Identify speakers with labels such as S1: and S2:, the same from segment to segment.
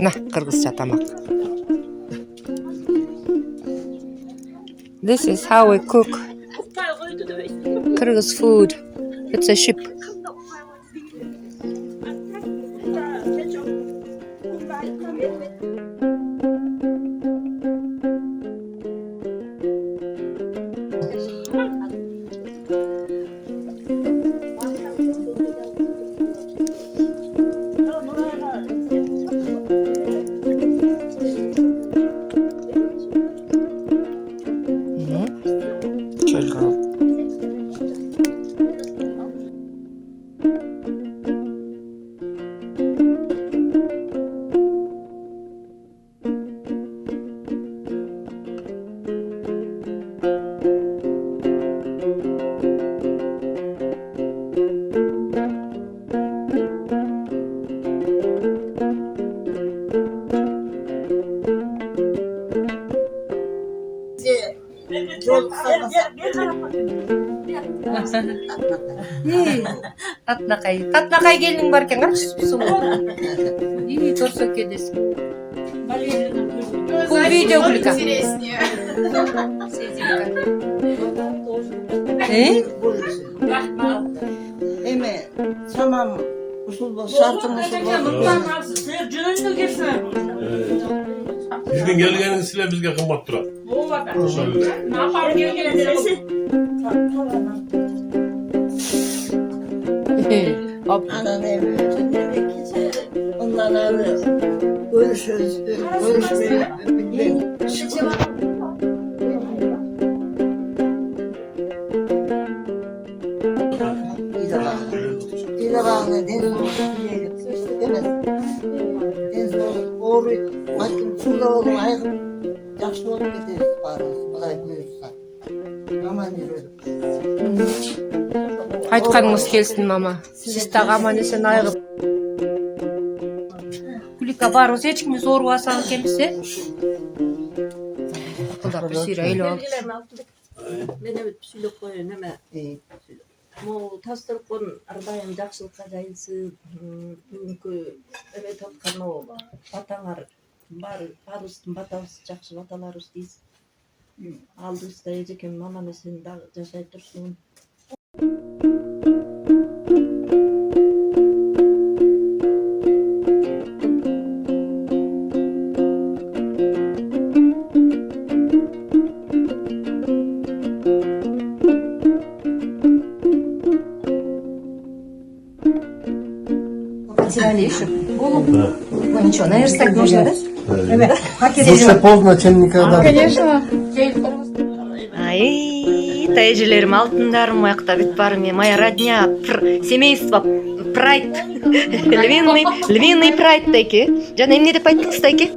S1: На, кыргызча тамак. This is how we cook Kyrgyz food. It's a ship. Татнакай келдің бар екен, қаршы сұлу. И торсо кедесің. Бұл видео клика.
S2: Эме, самам ушул шартым
S3: Bizden gelgeniz size bizge kımmat durar.
S2: Anan evi. Ondan alır. Görüşürüz. İdarağına den sonra evet. Den sonra doğru bakın şurada olun ayıkım. Yaxşı olup gideriz barımız. Бұлай бұйырса. Аман жүреді.
S1: Айтқаныңыз келсін, мама. Сіз тағы аман есен айығып. Кулика барыңыз, ешкіміз зоруасаң келсе. Ақылдап бір сүйрі әйлі алып.
S4: Мен өт сүйлеп қойын, әмә. Мо тастырқын ардайым жақшылыққа жайылсын. Бүгінгі әмет атқан о батаңар барыстың батауыз жақшы баталарыз дейсің. Алдыңызда ежекен маманы сен жашай тұрсын.
S5: Потеряли еще голову. Ну ничего, наверстать можно, да?
S6: Лучше поздно, чем никогда.
S5: Конечно.
S7: Ай, тәжелерім алтындарым, маяқта бит барыме, моя родня, семейство, прайд, львиный прайд тайки. Жана эмне деп айттыңыз тайки?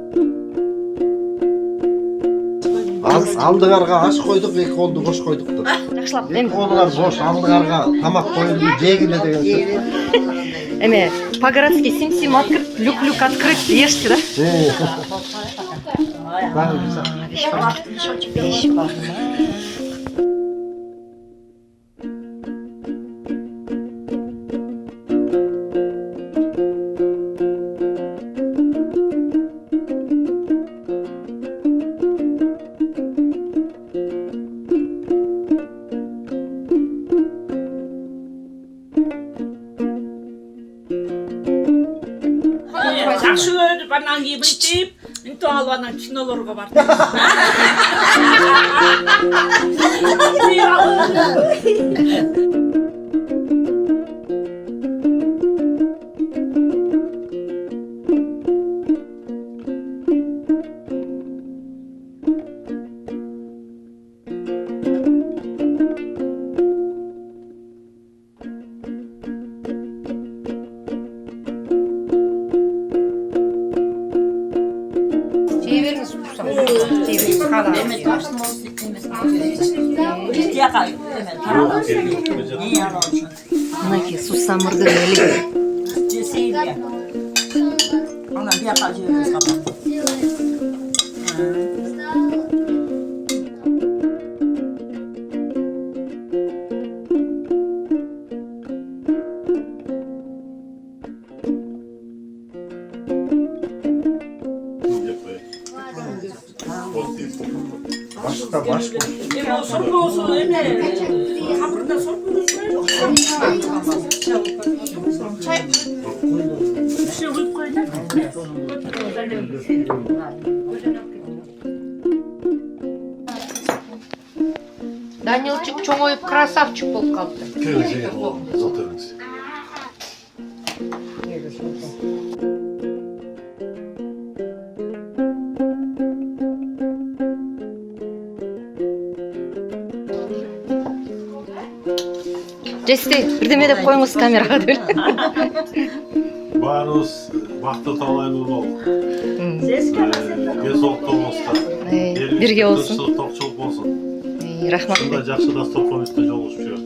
S6: Алдығарға аш қойдық, екі қолды қош қойдық.
S7: Жақшылап,
S6: Екі қолдар бош, алдығарға тамақ қойылды, жегілі деген сөз.
S7: Эме, по-городски сим-сим открыт, люк-люк открыт, ешьте, да? Вещь бар.
S8: Жақсы өтіп, анан кейін тиіп, Никто алып анан кинолорго барды.
S1: Тие беріңіз тие беріңіз қала
S4: Эме таштын эмес. Тияка эме тарала. Не алып.
S7: мынакей сусамырдын эли.
S4: Жесейди. Ана бияка жебес кабан.
S6: Başka başka.
S8: Эме сорпосу эме камырда сорпосу. Все куюп койду.
S1: Данилчик чоңоюп красавчик болуп калыптыр.
S3: Келeceğe oğlum. Zaten.
S7: Жестей бирдеме деп коюңуз камерага деп.
S3: Barus vakti talaylı ol. Gezokta olsa.
S7: Birge olsun.
S3: Tokçuluk olsun.
S7: Рахмат.
S3: Bunda жақсы дастархан üstüne жолығып жүр.